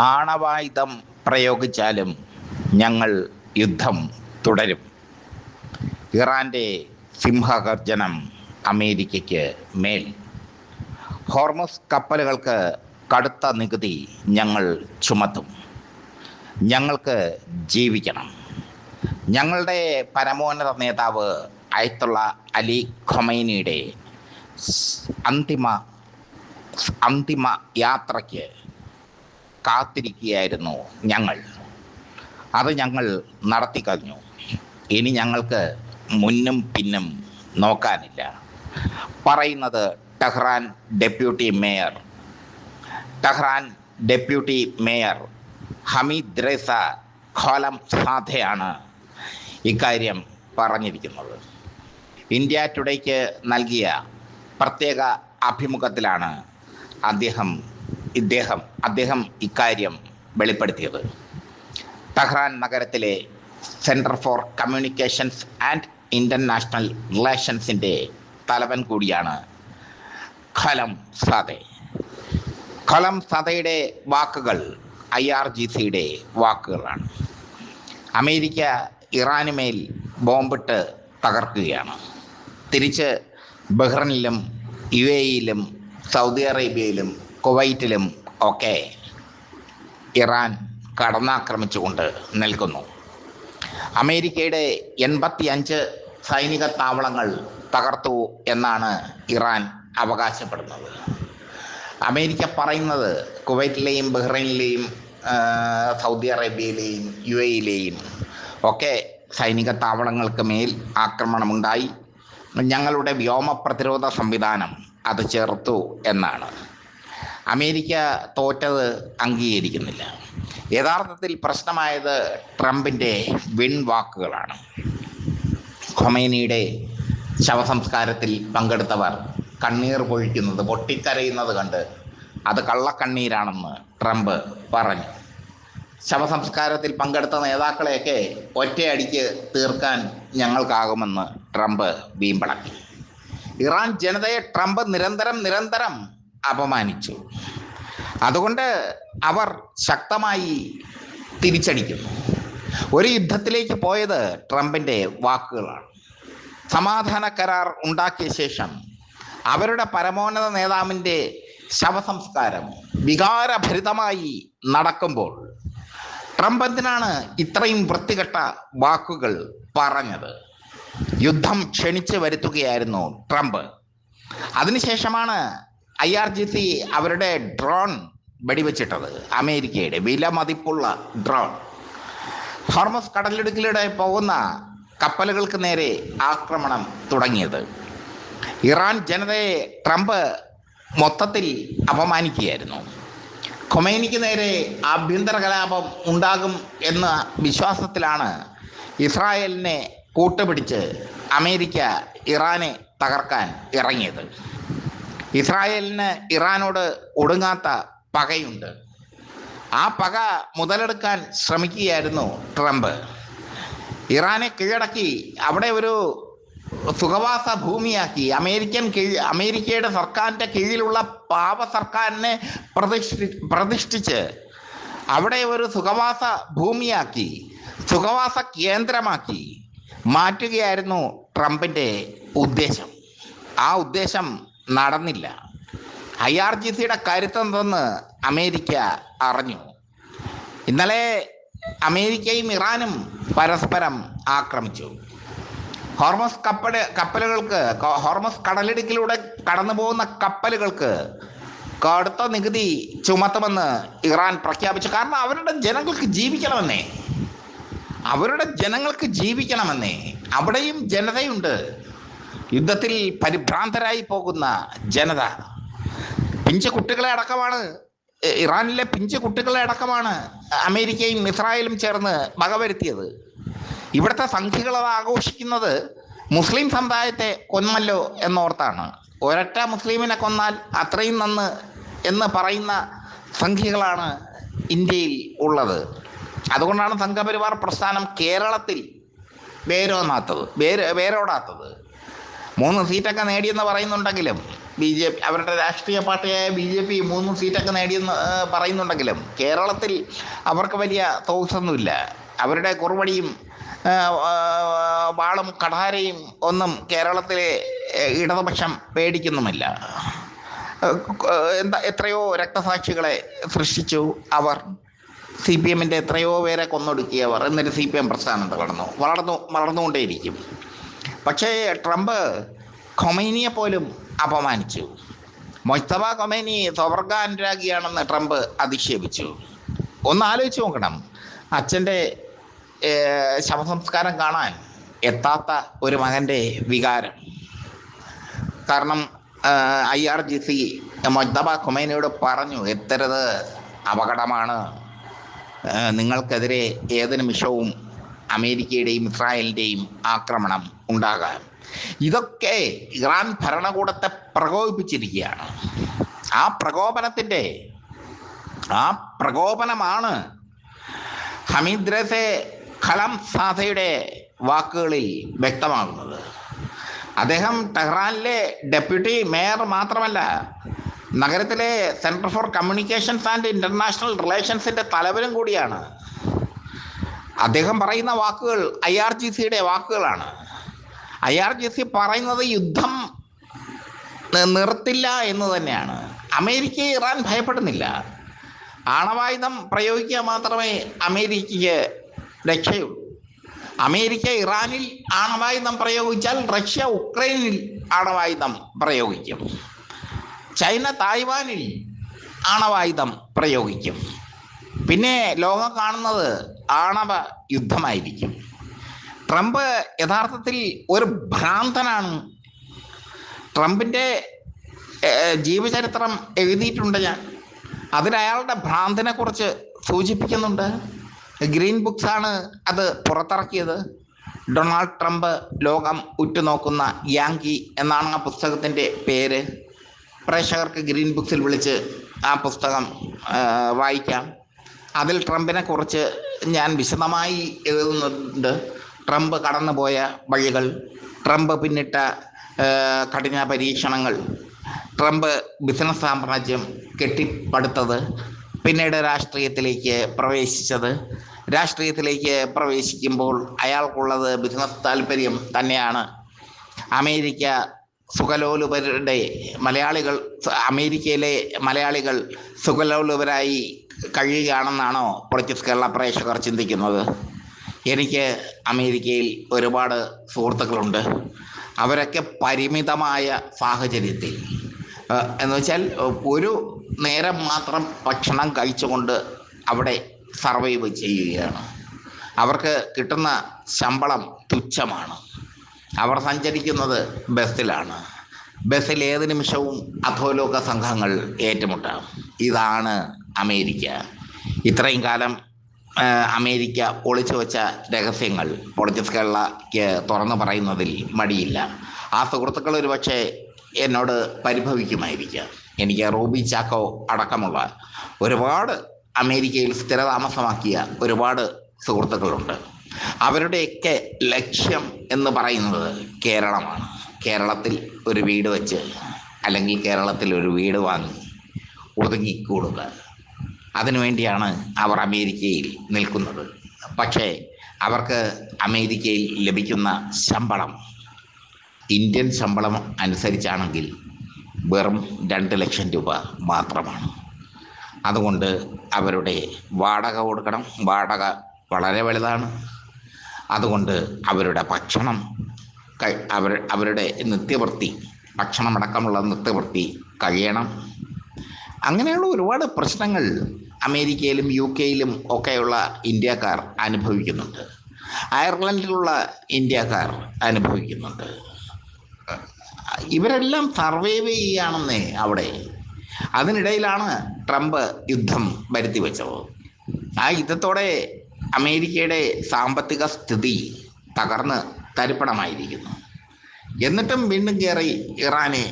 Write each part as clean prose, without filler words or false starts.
ആണവായുധം പ്രയോഗിച്ചാലും ഞങ്ങൾ യുദ്ധം തുടരും. ഇറാൻ്റെ സിംഹഗർജനം അമേരിക്കയ്ക്ക് മേൽ. ഹോർമുസ് കപ്പലുകൾക്ക് കടുത്ത നികുതി ഞങ്ങൾ ചുമത്തും. ഞങ്ങൾക്ക് ജീവിക്കണം. ഞങ്ങളുടെ പരമോന്നത നേതാവ് അയത്തുള്ള അലി ഖൊമൈനിയുടെ അന്തിമ യാത്രയ്ക്ക് കാത്തിരിക്കുകയായിരുന്നു ഞങ്ങൾ. അത് ഞങ്ങൾ നടത്തിക്കഴിഞ്ഞു. ഇനി ഞങ്ങൾക്ക് മുന്നും പിന്നും നോക്കാനില്ല. പറയുന്നത് ടെഹ്റാൻ ഡെപ്യൂട്ടി മേയർ ഹമീദ് റേസ ഖോലംസാദെയാണ് ഇക്കാര്യം പറഞ്ഞിരിക്കുന്നത്. ഇന്ത്യ ടുഡേക്ക് നൽകിയ പ്രത്യേക അഭിമുഖത്തിലാണ് അദ്ദേഹം ഇക്കാര്യം വെളിപ്പെടുത്തിയത്. ടെഹ്റാൻ നഗരത്തിലെ centre for communications and international റിലേഷൻസിൻ്റെ തലവൻ കൂടിയാണ് ഖോലംസാദെയുടെ വാക്കുകൾ IRGCയുടെ വാക്കുകളാണ്. അമേരിക്ക ഇറാനുമേൽ ബോംബിട്ട് തകർക്കുകയാണ്. തിരിച്ച് ബഹ്റൈനിലും UAEയിലും സൗദി അറേബ്യയിലും കുവൈറ്റിലും ഒക്കെ ഇറാൻ കടന്നാക്രമിച്ചുകൊണ്ട് നിൽക്കുന്നു. അമേരിക്കയുടെ 85 സൈനിക താവളങ്ങൾ തകർത്തു എന്നാണ് ഇറാൻ അവകാശപ്പെടുന്നത്. അമേരിക്ക പറയുന്നത് കുവൈറ്റിലെയും ബഹ്റൈനിലെയും സൗദി അറേബ്യയിലെയും UAEയിലെയും ഒക്കെ സൈനിക താവളങ്ങൾക്ക് മേൽ ആക്രമണമുണ്ടായി, ഞങ്ങളുടെ വ്യോമ പ്രതിരോധ സംവിധാനം അത് ചെറുത്തു എന്നാണ്. അമേരിക്ക തോറ്റത് അംഗീകരിക്കുന്നില്ല. യഥാർത്ഥത്തിൽ പ്രശ്നമായത് ട്രംപിൻ്റെ വാക്കുകളാണ്. ഖൊമൈനിയുടെ ശവസംസ്കാരത്തിൽ പങ്കെടുത്തവർ കണ്ണീർ പൊട്ടിക്കരയുന്നത് കണ്ട് അത് കള്ളക്കണ്ണീരാണെന്ന് ട്രംപ് പറഞ്ഞു. ശവസംസ്കാരത്തിൽ പങ്കെടുത്ത നേതാക്കളെയൊക്കെ ഒറ്റയടിക്ക് തീർക്കാൻ ഞങ്ങൾക്കാകുമെന്ന് ട്രംപ് വീമ്പളക്കി. ഇറാൻ ജനതയെ ട്രംപ് നിരന്തരം അപമാനിച്ചു. അതുകൊണ്ട് അവർ ശക്തമായി തിരിച്ചടിക്കുന്നു. ഒരു യുദ്ധത്തിലേക്ക് പോയത് ട്രംപിൻ്റെ വാക്കുകളാണ്. സമാധാന കരാർ ഉണ്ടാക്കിയ ശേഷം അവരുടെ പരമോന്നത നേതാവിൻ്റെ ശവസംസ്കാരം വികാരഭരിതമായി നടക്കുമ്പോൾ ട്രംപ് എന്തിനാണ് ഇത്രയും വൃത്തികെട്ട വാക്കുകൾ പറഞ്ഞത്? യുദ്ധം ക്ഷണിച്ച് വരുത്തുകയായിരുന്നു ട്രംപ്. അതിനുശേഷമാണ് IRGC അവരുടെ ഡ്രോൺ വെടിവെച്ചിട്ടത്. അമേരിക്കയുടെ വിലമതിപ്പുള്ള ഡ്രോൺ ഹോർമുസ് കടലിടുക്കിലൂടെ പോകുന്ന കപ്പലുകൾക്ക് നേരെ ആക്രമണം തുടങ്ങിയത്. ഇറാൻ ജനതയെ ട്രംപ് മൊത്തത്തിൽ അപമാനിക്കുകയായിരുന്നു. ഖൊമൈനിക്ക് നേരെ ആഭ്യന്തര കലാപം ഉണ്ടാകും എന്ന വിശ്വാസത്തിലാണ് ഇസ്രായേലിനെ കൂട്ടുപിടിച്ച് അമേരിക്ക ഇറാനെ തകർക്കാൻ ഇറങ്ങിയത്. ഇസ്രായേലിന് ഇറാനോട് ഒടുങ്ങാത്ത പകയുണ്ട്. ആ പക മുതലെടുക്കാൻ ശ്രമിക്കുകയായിരുന്നു ട്രംപ്. ഇറാനെ കീഴടക്കി അവിടെ ഒരു സുഖവാസ ഭൂമിയാക്കി അമേരിക്കയുടെ സർക്കാരിൻ്റെ കീഴിലുള്ള പാവ സർക്കാരിനെ പ്രതിഷ്ഠിച്ച് അവിടെ ഒരു സുഖവാസ ഭൂമിയാക്കി, സുഖവാസ കേന്ദ്രമാക്കി മാറ്റുകയായിരുന്നു ട്രംപിൻ്റെ ഉദ്ദേശം. ആ ഉദ്ദേശം നടന്നില്ല. IRGCയുടെ കരുത്തെന്തെന്ന് അമേരിക്ക അറിഞ്ഞു. ഇന്നലെ അമേരിക്കയും ഇറാനും പരസ്പരം ആക്രമിച്ചു. ഹോർമുസ് കടലിടുക്കിലൂടെ കടന്നു പോകുന്ന കപ്പലുകൾക്ക് കടുത്ത നികുതി ചുമത്തുമെന്ന് ഇറാൻ പ്രഖ്യാപിച്ചു. കാരണം അവരുടെ ജനങ്ങൾക്ക് ജീവിക്കണമെന്നേ. അവിടെയും ജനതയുണ്ട്. യുദ്ധത്തിൽ പരിഭ്രാന്തരായി പോകുന്ന ജനത. ഇറാനിലെ പിഞ്ചു കുട്ടികളെ അടക്കമാണ് അമേരിക്കയും ഇസ്രായേലും ചേർന്ന് വകവരുത്തിയത്. ഇവിടുത്തെ സംഖ്യകൾ അത് ആഘോഷിക്കുന്നത് മുസ്ലിം സമുദായത്തെ കൊന്നല്ലോ എന്നോർത്താണ്. ഒരൊറ്റ മുസ്ലിമിനെ കൊന്നാൽ അത്രയും നന്ന് എന്ന് പറയുന്ന സംഖ്യകളാണ് ഇന്ത്യയിൽ ഉള്ളത്. അതുകൊണ്ടാണ് സംഘപരിവാർ പ്രസ്ഥാനം കേരളത്തിൽ വേരോടാത്തത്. 3 സീറ്റൊക്കെ നേടിയെന്ന് പറയുന്നുണ്ടെങ്കിലും BJP അവരുടെ രാഷ്ട്രീയ പാർട്ടിയായ BJP 3 സീറ്റൊക്കെ നേടിയെന്ന് പറയുന്നുണ്ടെങ്കിലും കേരളത്തിൽ അവർക്ക് വലിയ തോസൊന്നുമില്ല. അവരുടെ കുറുവടിയും വാളും കഠാരയും ഒന്നും കേരളത്തിലെ ഇടതുപക്ഷം പേടിക്കുന്നുമില്ല. എത്രയോ രക്തസാക്ഷികളെ സൃഷ്ടിച്ചു അവർ. CPM-ൻ്റെ എത്രയോ പേരെ കൊന്നൊടുക്കിയവർ. എന്നിട്ട് CPM പ്രസ്ഥാനം വളർന്നുകൊണ്ടേയിരിക്കും. പക്ഷേ ട്രംപ് ഖൊമൈനിയെ പോലും അപമാനിച്ചു. മൊജ്തബ ഖൊമൈനി സ്വർഗാനുരാഗിയാണെന്ന് ട്രംപ് അധിക്ഷേപിച്ചു. ഒന്ന് ആലോചിച്ച് നോക്കണം, അച്ഛൻ്റെ ശവസംസ്കാരം കാണാൻ എത്താത്ത ഒരു മകൻ്റെ വികാരം. കാരണം IRGC മൊജ്തബ ഖൊമൈനിയോട് പറഞ്ഞു, എത്തരുത്, അപകടമാണ്, നിങ്ങൾക്കെതിരെ ഏത് നിമിഷവും അമേരിക്കയുടെയും ഇസ്രായേലിൻ്റെയും ആക്രമണം ഉണ്ടാകാം. ഇതൊക്കെ ഇറാൻ ഭരണകൂടത്തെ പ്രകോപിപ്പിച്ചിരിക്കുകയാണ്. ആ പ്രകോപനമാണ് ഹമീദ് റസെ ഖലം സാദയുടെ വാക്കുകളിൽ വ്യക്തമാകുന്നത്. അദ്ദേഹം ടെഹ്റാനിലെ ഡെപ്യൂട്ടി മേയർ മാത്രമല്ല, നഗരത്തിലെ centre for communications and international റിലേഷൻസിൻ്റെ തലവനും കൂടിയാണ്. അദ്ദേഹം പറയുന്ന വാക്കുകൾ IRGCയുടെ വാക്കുകളാണ്. IRGC പറയുന്നത് യുദ്ധം നിർത്തില്ല എന്ന് തന്നെയാണ്. അമേരിക്കയെ ഇറാൻ ഭയപ്പെടുന്നില്ല. ആണവായുധം പ്രയോഗിക്കുക മാത്രമേ അമേരിക്കയ്ക്ക് രക്ഷയുള്ളൂ. അമേരിക്ക ഇറാനിൽ ആണവായുധം പ്രയോഗിച്ചാൽ റഷ്യ ഉക്രൈനിൽ ആണവായുധം പ്രയോഗിക്കും. ചൈന തായ്വാനിൽ ആണവായുധം പ്രയോഗിക്കും. പിന്നെ ലോകം കാണുന്നത് ആണവ യുദ്ധമായിരിക്കും. ട്രംപ് യഥാർത്ഥത്തിൽ ഒരു ഭ്രാന്തനാണ്. ട്രംപിൻ്റെ ജീവചരിത്രം എഴുതിയിട്ടുണ്ട് ഞാൻ. അതിൽ അയാളുടെ ഭ്രാന്തിനെ കുറിച്ച് സൂചിപ്പിക്കുന്നുണ്ട്. ഗ്രീൻ ബുക്സാണ് അത് പുറത്തിറക്കിയത്. ഡൊണാൾഡ് ട്രംപ് ലോകം ഉറ്റുനോക്കുന്ന യാങ്കി എന്നാണ് ആ പുസ്തകത്തിൻ്റെ പേര്. പ്രേക്ഷകർക്ക് ഗ്രീൻ ബുക്സിൽ വിളിച്ച് ആ പുസ്തകം വായിക്കാം. അതിൽ ട്രംപിനെ കുറിച്ച് ഞാൻ വിശദമായി എഴുതുന്നുണ്ട്. ട്രംപ് കടന്നുപോയ വഴികൾ, ട്രംപ് പിന്നിട്ട കഠിന പരീക്ഷണങ്ങൾ, ട്രംപ് ബിസിനസ് സാമ്രാജ്യം കെട്ടിപ്പടുത്തത്, പിന്നീട് രാഷ്ട്രീയത്തിലേക്ക് പ്രവേശിച്ചത്. രാഷ്ട്രീയത്തിലേക്ക് പ്രവേശിക്കുമ്പോൾ അയാൾക്കുള്ളത് ബിസിനസ് താല്പര്യം തന്നെയാണ്. അമേരിക്ക സുഖലോലുപരുടെ അമേരിക്കയിലെ മലയാളികൾ സുഖലോലുപരായി കഴിയുകയാണെന്നാണോ പൊളിറ്റിക്സ് കേരള പ്രേക്ഷകർ ചിന്തിക്കുന്നത്? എനിക്ക് അമേരിക്കയിൽ ഒരുപാട് സുഹൃത്തുക്കളുണ്ട്. അവരൊക്കെ പരിമിതമായ സാഹചര്യത്തിൽ എന്ന് വെച്ചാൽ ഒരു നേരം മാത്രം ഭക്ഷണം കഴിച്ചുകൊണ്ട് അവിടെ സർവൈവ് ചെയ്യുകയാണ്. അവർക്ക് കിട്ടുന്ന ശമ്പളം തുച്ഛമാണ്. അവർ സഞ്ചരിക്കുന്നത് ബസ്സിലാണ്. ബസ്സിൽ ഏത് നിമിഷവും അധോലോക സംഘങ്ങൾ ഏറ്റുമുട്ടാം. ഇതാണ് അമേരിക്ക. ഇത്രയും കാലം അമേരിക്ക ഒളിച്ചു വെച്ച രഹസ്യങ്ങൾ പൊളിറ്റിക്സ് കേരളയ്ക്ക് തുറന്നു പറയുന്നതിൽ മടിയില്ല. ആ സുഹൃത്തുക്കൾ ഒരു പക്ഷേ എന്നോട് പരിഭവിക്കുമായിരിക്കാം. എനിക്ക് റൂബി ചാക്കോ അടക്കമുള്ള ഒരുപാട് അമേരിക്കയിൽ സ്ഥിരതാമസമാക്കിയ ഒരുപാട് സുഹൃത്തുക്കളുണ്ട്. അവരുടെയൊക്കെ ലക്ഷ്യം എന്ന് പറയുന്നത് കേരളമാണ്. കേരളത്തിൽ ഒരു വീട് വെച്ച് അല്ലെങ്കിൽ കേരളത്തിൽ ഒരു വീട് വാങ്ങി ഒതുങ്ങിക്കൂടുക, അതിനുവേണ്ടിയാണ് അവർ അമേരിക്കയിൽ നിൽക്കുന്നത്. പക്ഷേ അവർക്ക് അമേരിക്കയിൽ ലഭിക്കുന്ന ശമ്പളം ഇന്ത്യൻ ശമ്പളം അനുസരിച്ചാണെങ്കിൽ വെറും 2 ലക്ഷം രൂപ മാത്രമാണ്. അതുകൊണ്ട് അവരുടെ വാടക കൊടുക്കണം. വാടക വളരെ വലുതാണ്. അതുകൊണ്ട് അവരുടെ ഭക്ഷണം, അവരുടെ നിത്യവൃത്തി, ഭക്ഷണമടക്കമുള്ള നിത്യവൃത്തി കഴിയണം. അങ്ങനെയുള്ള ഒരുപാട് പ്രശ്നങ്ങൾ അമേരിക്കയിലും UK-യിലും ഒക്കെയുള്ള ഇന്ത്യക്കാർ അനുഭവിക്കുന്നുണ്ട്. അയർലൻഡിലുള്ള ഇന്ത്യക്കാർ അനുഭവിക്കുന്നുണ്ട്. ഇവരെല്ലാം സർവൈവ് ചെയ്യുകയാണെന്നേ അവിടെ. അതിനിടയിലാണ് ട്രംപ് യുദ്ധം വരുത്തി വെച്ചത്. ആ യുദ്ധത്തോടെ അമേരിക്കയുടെ സാമ്പത്തിക സ്ഥിതി തകർന്ന് തരിപ്പണമായിരിക്കുന്നു. എന്നിട്ടും വീണ്ടും കയറി ഇറാനെ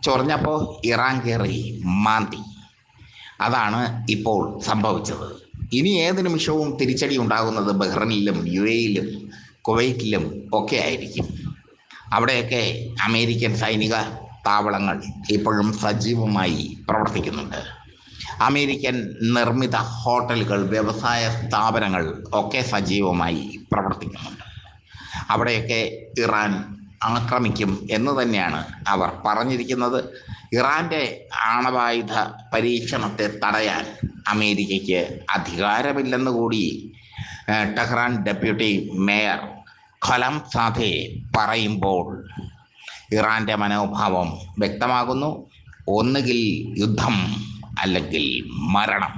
ചൊറിഞ്ഞപ്പോൾ ഇറാൻ കയറി മാന്തി. അതാണ് ഇപ്പോൾ സംഭവിച്ചത്. ഇനി ഏത് നിമിഷവും തിരിച്ചടി ഉണ്ടാകുന്നത് ബഹ്റൈനിലും UAE-യിലും കുവൈറ്റിലും ഒക്കെ ആയിരിക്കും. അവിടെയൊക്കെ അമേരിക്കൻ സൈനിക താവളങ്ങൾ ഇപ്പോഴും സജീവമായി പ്രവർത്തിക്കുന്നുണ്ട്. അമേരിക്കൻ നിർമ്മിത ഹോട്ടലുകൾ, വ്യവസായ സ്ഥാപനങ്ങൾ ഒക്കെ സജീവമായി പ്രവർത്തിക്കുന്നുണ്ട്. അവിടെയൊക്കെ ഇറാൻ ആക്രമിക്കും എന്ന് തന്നെയാണ് അവർ പറഞ്ഞിരിക്കുന്നത്. ഇറാൻ്റെ ആണവായുധ പരീക്ഷണത്തെ തടയാൻ അമേരിക്കയ്ക്ക് അധികാരമില്ലെന്ന് കൂടി ടെഹ്റാൻ ഡെപ്യൂട്ടി മേയർ ഖലം സാധെ പറയുമ്പോൾ ഇറാൻ്റെ മനോഭാവം വ്യക്തമാകുന്നു. ഒന്നുകിൽ യുദ്ധം അല്ലെങ്കിൽ മരണം.